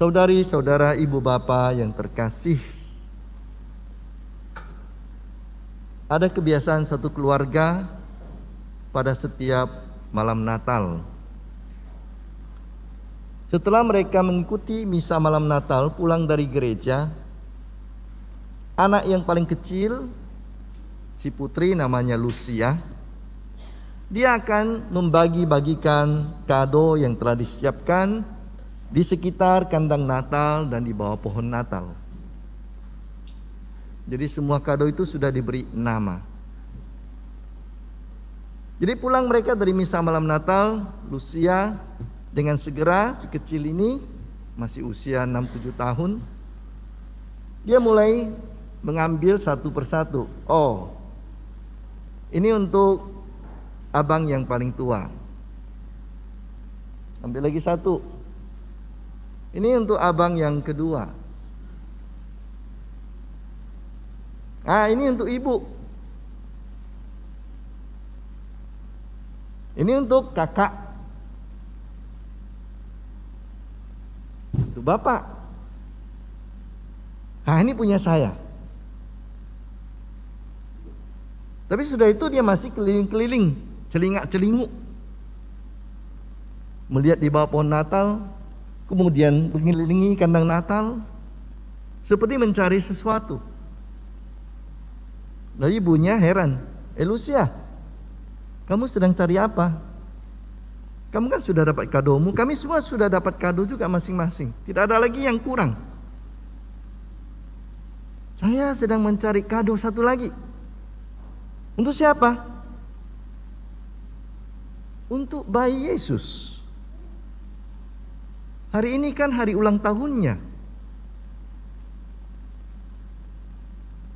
Saudari-saudara, ibu bapa yang terkasih, ada kebiasaan satu keluarga pada setiap malam Natal. Setelah mereka mengikuti misa malam Natal pulang dari gereja, anak yang paling kecil, si putri namanya Lucia, dia akan membagi-bagikan kado yang telah disiapkan di sekitar kandang Natal dan di bawah pohon Natal. Jadi semua kado itu sudah diberi nama. Jadi pulang mereka dari misa malam Natal, Lucia dengan segera, si kecil ini masih usia 6-7 tahun, dia mulai mengambil satu persatu. Oh, ini untuk abang yang paling tua. Ambil lagi satu. Ini untuk abang yang kedua. Ini untuk ibu. Ini untuk kakak. Untuk bapak. Ini punya saya. Tapi sudah itu dia masih keliling-keliling, celingak-celinguk, melihat di bawah pohon Natal, kemudian mengelilingi kandang Natal, seperti mencari sesuatu. Lalu ibunya heran, Lucia, kamu sedang cari apa? Kamu kan sudah dapat kadomu, kami semua sudah dapat kado juga masing-masing. Tidak ada lagi yang kurang. Saya sedang mencari kado satu lagi. Untuk siapa? Untuk bayi Yesus. Hari ini kan hari ulang tahunnya.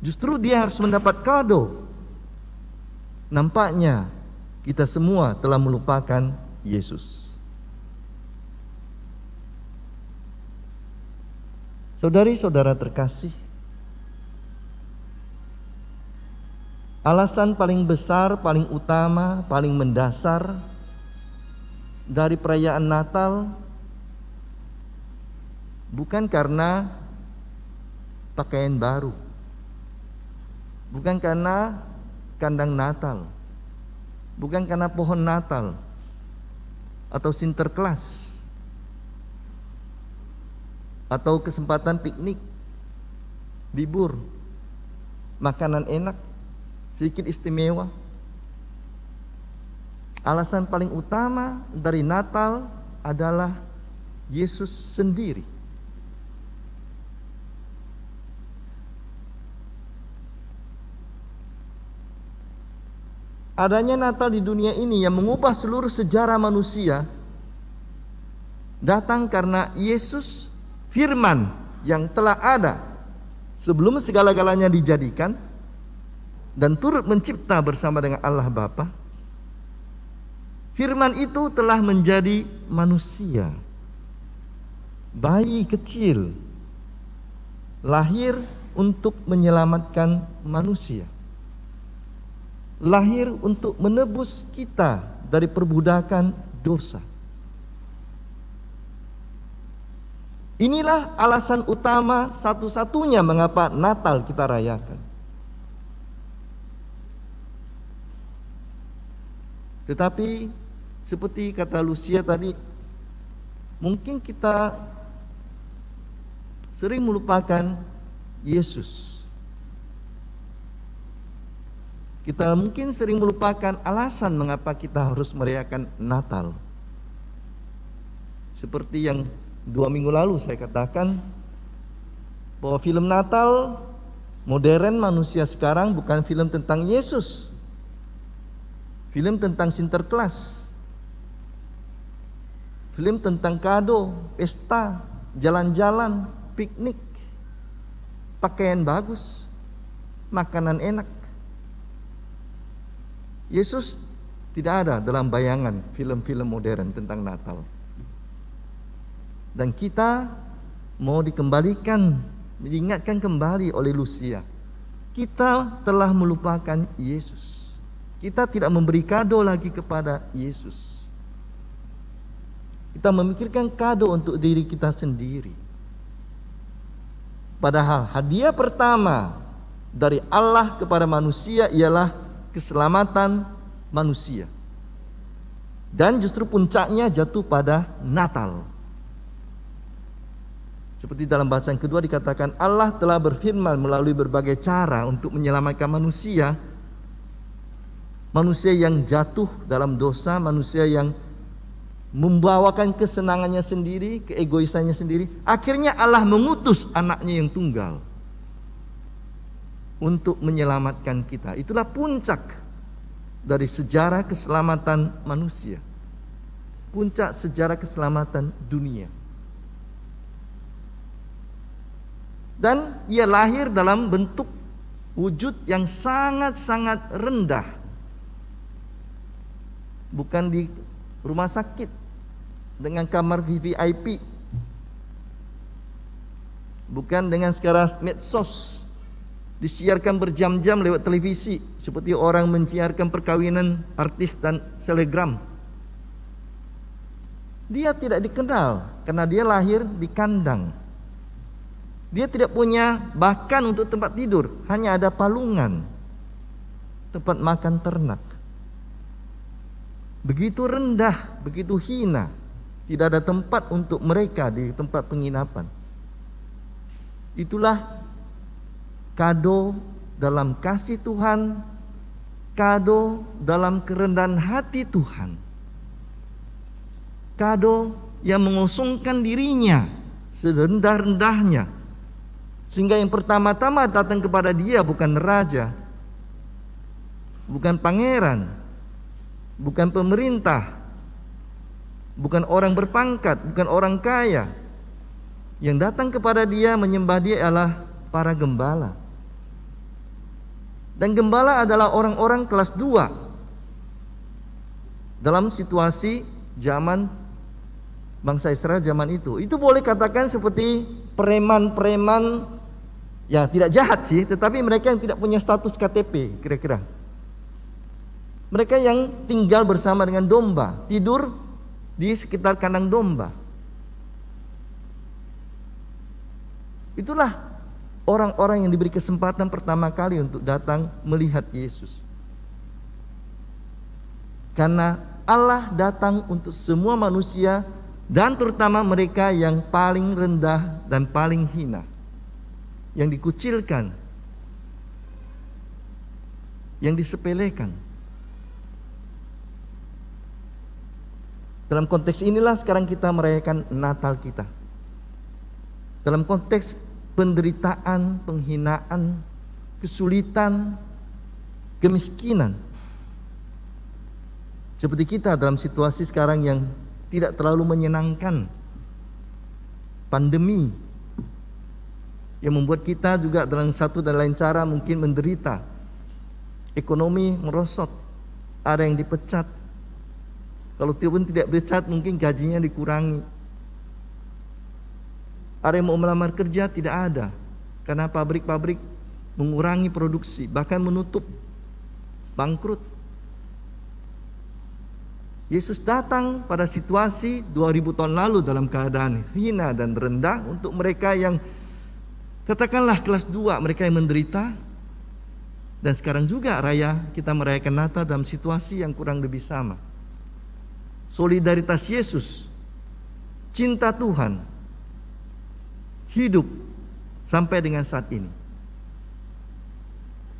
Justru dia harus mendapat kado. Nampaknya kita semua telah melupakan Yesus. Saudari-saudara terkasih, alasan paling besar, paling utama, paling mendasar dari perayaan Natal bukan karena pakaian baru, bukan karena kandang Natal, bukan karena pohon Natal atau Sinterklas atau kesempatan piknik, libur, makanan enak, sedikit istimewa. Alasan paling utama dari Natal adalah Yesus sendiri. Adanya Natal di dunia ini yang mengubah seluruh sejarah manusia datang karena Yesus, firman yang telah ada sebelum segala-galanya dijadikan dan turut mencipta bersama dengan Allah Bapa. Firman itu telah menjadi manusia, bayi kecil, lahir untuk menyelamatkan manusia, lahir untuk menebus kita dari perbudakan dosa. Inilah alasan utama satu-satunya mengapa Natal kita rayakan. Tetapi seperti kata Lucia tadi, mungkin kita sering melupakan Yesus. Kita mungkin sering melupakan alasan mengapa kita harus merayakan Natal. Seperti yang 2 minggu lalu saya katakan, bahwa film Natal modern manusia sekarang bukan film tentang Yesus, film tentang Sinterklas, film tentang kado, pesta, jalan-jalan, piknik, pakaian bagus, makanan enak. Yesus tidak ada dalam bayangan film-film modern tentang Natal. Dan kita mau dikembalikan, diingatkan kembali oleh Lucia. Kita telah melupakan Yesus. Kita tidak memberi kado lagi kepada Yesus. Kita memikirkan kado untuk diri kita sendiri. Padahal hadiah pertama dari Allah kepada manusia ialah keselamatan manusia. Dan justru puncaknya jatuh pada Natal. Seperti dalam bahasa yang kedua dikatakan, Allah telah berfirman melalui berbagai cara untuk menyelamatkan manusia. Manusia yang jatuh dalam dosa, manusia yang membawakan kesenangannya sendiri, keegoisannya sendiri. Akhirnya Allah mengutus anaknya yang tunggal untuk menyelamatkan kita. Itulah puncak dari sejarah keselamatan manusia, puncak sejarah keselamatan dunia. Dan ia lahir dalam bentuk wujud yang sangat-sangat rendah. Bukan di rumah sakit dengan kamar VVIP, bukan dengan sekarang medsos disiarkan berjam-jam lewat televisi seperti orang menyiarkan perkawinan artis dan selebgram. Dia tidak dikenal karena dia lahir di kandang. Dia tidak punya bahkan untuk tempat tidur, hanya ada palungan, tempat makan ternak. Begitu rendah, begitu hina, tidak ada tempat untuk mereka di tempat penginapan. Itulah kado dalam kasih Tuhan, kado dalam kerendahan hati Tuhan, kado yang mengosongkan dirinya serendah-rendahnya, sehingga yang pertama-tama datang kepada dia bukan raja, bukan pangeran, bukan pemerintah, bukan orang berpangkat, bukan orang kaya. Yang datang kepada dia, menyembah dia adalah para gembala. Dan gembala adalah orang-orang kelas 2 dalam situasi zaman bangsa Israel zaman itu. Itu boleh katakan seperti preman-preman, ya tidak jahat sih, tetapi mereka yang tidak punya status KTP kira-kira. Mereka yang tinggal bersama dengan domba, tidur di sekitar kandang domba. Itulah orang-orang yang diberi kesempatan pertama kali untuk datang melihat Yesus. Karena Allah datang untuk semua manusia, dan terutama mereka yang paling rendah dan paling hina, yang dikucilkan, yang disepelekan. Dalam konteks inilah sekarang kita merayakan Natal kita. Dalam konteks penderitaan, penghinaan, kesulitan, kemiskinan. Seperti kita dalam situasi sekarang yang tidak terlalu menyenangkan. Pandemi yang membuat kita juga dalam satu dan lain cara mungkin menderita. Ekonomi merosot, ada yang dipecat. Kalau tidak dipecat mungkin gajinya dikurangi. Ada yang mau melamar kerja tidak ada, karena pabrik-pabrik mengurangi produksi, bahkan menutup, bangkrut. Yesus datang pada situasi 2000 tahun lalu dalam keadaan hina dan rendah untuk mereka yang katakanlah kelas 2, mereka yang menderita. Dan sekarang juga kita merayakan Natal dalam situasi yang kurang lebih sama. Solidaritas Yesus, cinta Tuhan hidup sampai dengan saat ini.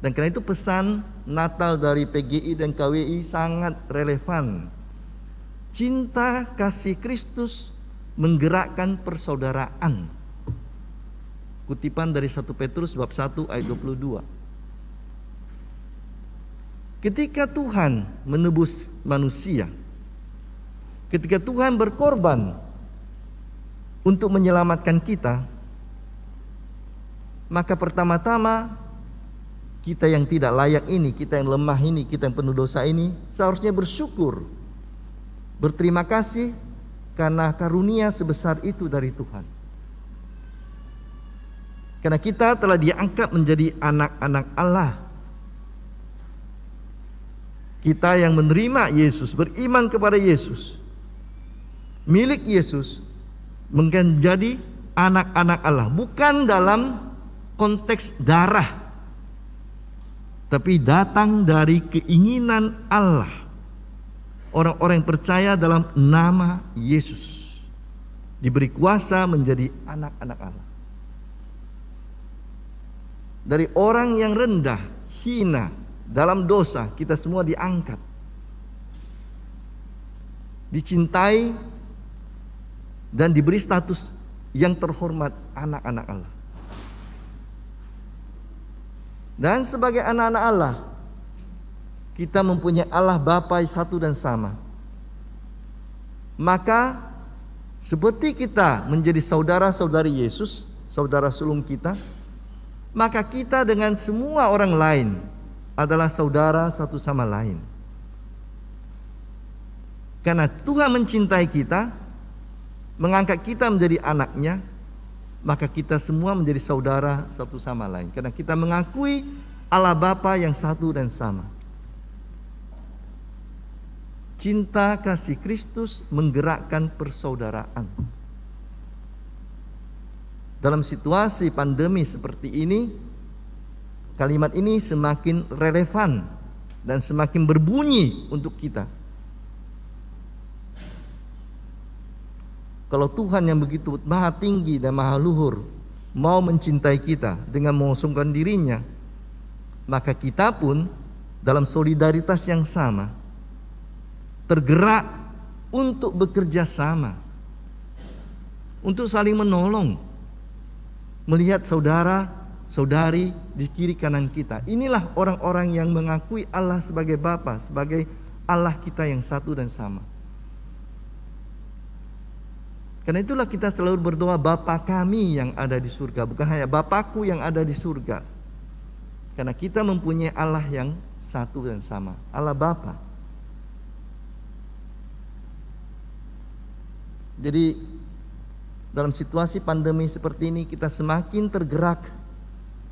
Dan karena itu pesan Natal dari PGI dan KWI sangat relevan. Cinta kasih Kristus menggerakkan persaudaraan. Kutipan dari 1 Petrus bab 1 ayat 22. Ketika Tuhan menebus manusia, ketika Tuhan berkorban untuk menyelamatkan kita, maka pertama-tama kita yang tidak layak ini, kita yang lemah ini, kita yang penuh dosa ini seharusnya bersyukur, berterima kasih karena karunia sebesar itu dari Tuhan. Karena kita telah diangkat menjadi anak-anak Allah. Kita yang menerima Yesus, beriman kepada Yesus, milik Yesus, menjadi anak-anak Allah. Bukan dalam konteks darah, tapi datang dari keinginan Allah. Orang-orang yang percaya dalam nama Yesus diberi kuasa menjadi anak-anak Allah. Dari orang yang rendah, hina, dalam dosa, kita semua diangkat, dicintai, dan diberi status yang terhormat anak-anak Allah. Dan sebagai anak-anak Allah, kita mempunyai Allah Bapa satu dan sama. Maka seperti kita menjadi saudara-saudari Yesus, saudara sulung kita, maka kita dengan semua orang lain adalah saudara satu sama lain. Karena Tuhan mencintai kita, mengangkat kita menjadi anaknya, maka kita semua menjadi saudara satu sama lain. Karena kita mengakui Allah Bapa yang satu dan sama. Cinta kasih Kristus menggerakkan persaudaraan. Dalam situasi pandemi seperti ini, kalimat ini semakin relevan dan semakin berbunyi untuk kita. Kalau Tuhan yang begitu maha tinggi dan maha luhur mau mencintai kita dengan mengosongkan dirinya, maka kita pun dalam solidaritas yang sama tergerak untuk bekerja sama, untuk saling menolong, melihat saudara, saudari di kiri kanan kita. Inilah orang-orang yang mengakui Allah sebagai Bapa, sebagai Allah kita yang satu dan sama. Karena itulah kita selalu berdoa, Bapa kami yang ada di surga, bukan hanya Bapakku yang ada di surga. Karena kita mempunyai Allah yang satu dan sama, Allah Bapa. Jadi dalam situasi pandemi seperti ini, kita semakin tergerak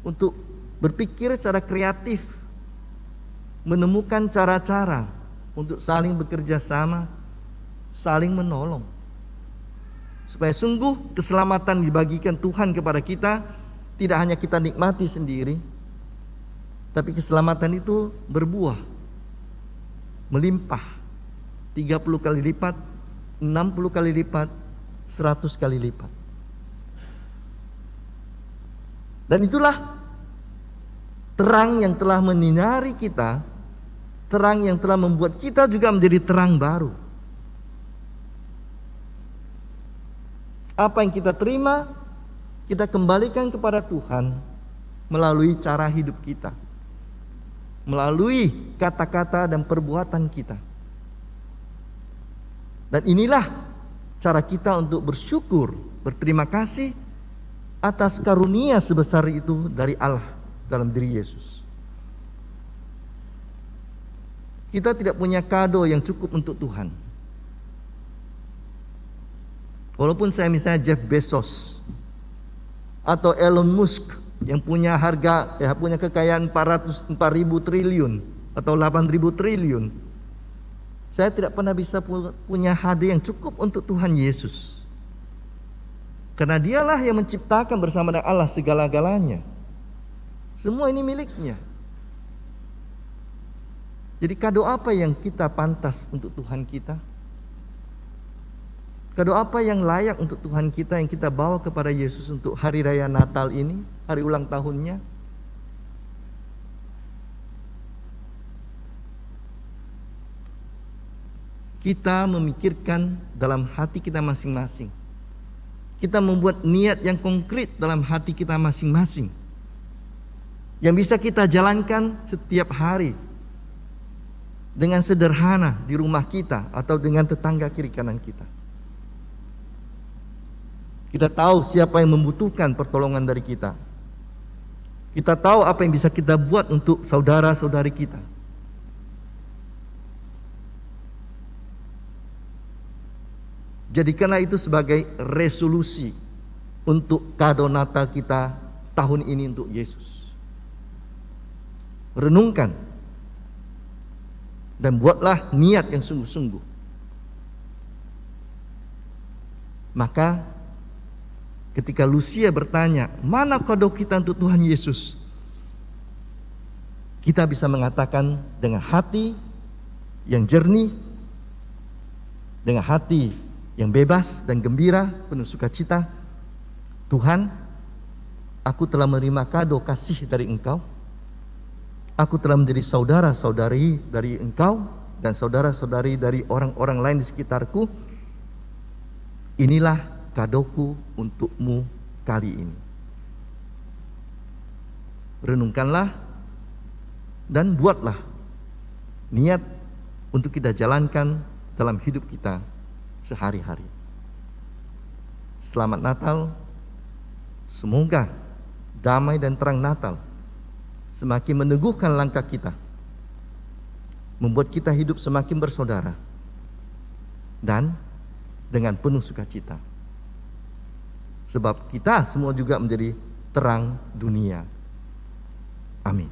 untuk berpikir secara kreatif, menemukan cara-cara untuk saling bekerja sama, saling menolong, supaya sungguh keselamatan dibagikan Tuhan kepada kita, tidak hanya kita nikmati sendiri, tapi keselamatan itu berbuah, melimpah, 30 kali lipat, 60 kali lipat, 100 kali lipat. Dan itulah terang yang telah menyinari kita, terang yang telah membuat kita juga menjadi terang baru. Apa yang kita terima, kita kembalikan kepada Tuhan melalui cara hidup kita, melalui kata-kata dan perbuatan kita. Dan inilah cara kita untuk bersyukur, berterima kasih atas karunia sebesar itu dari Allah dalam diri Yesus. Kita tidak punya kado yang cukup untuk Tuhan. Walaupun saya misalnya Jeff Bezos atau Elon Musk yang punya punya kekayaan 4.000 triliun atau 8.000 triliun, saya tidak pernah bisa punya hadiah yang cukup untuk Tuhan Yesus. Karena dialah yang menciptakan bersama dengan Allah segala-galanya. Semua ini miliknya. Jadi kado apa yang kita pantas untuk Tuhan kita? Kado apa yang layak untuk Tuhan kita yang kita bawa kepada Yesus untuk hari raya Natal ini, hari ulang tahunnya? Kita memikirkan dalam hati kita masing-masing. Kita membuat niat yang konkret dalam hati kita masing-masing, yang bisa kita jalankan setiap hari dengan sederhana di rumah kita atau dengan tetangga kiri kanan kita. Kita tahu siapa yang membutuhkan pertolongan dari kita. Kita tahu apa yang bisa kita buat untuk saudara-saudari kita. Jadikanlah itu sebagai resolusi untuk kado Natal kita tahun ini untuk Yesus. Renungkan dan buatlah niat yang sungguh-sungguh. Maka Ketika Lucia bertanya, mana kado kita untuk Tuhan Yesus? Kita bisa mengatakan dengan hati yang jernih, dengan hati yang bebas dan gembira, penuh sukacita, Tuhan, aku telah menerima kado kasih dari Engkau. Aku telah menjadi saudara-saudari dari Engkau dan saudara-saudari dari orang-orang lain di sekitarku. Inilah kadoku untukmu kali ini. Renungkanlah dan buatlah niat untuk kita jalankan dalam hidup kita sehari-hari. Selamat Natal. Semoga damai dan terang Natal semakin meneguhkan langkah kita, membuat kita hidup semakin bersaudara dan dengan penuh sukacita. Sebab kita semua juga menjadi terang dunia. Amin.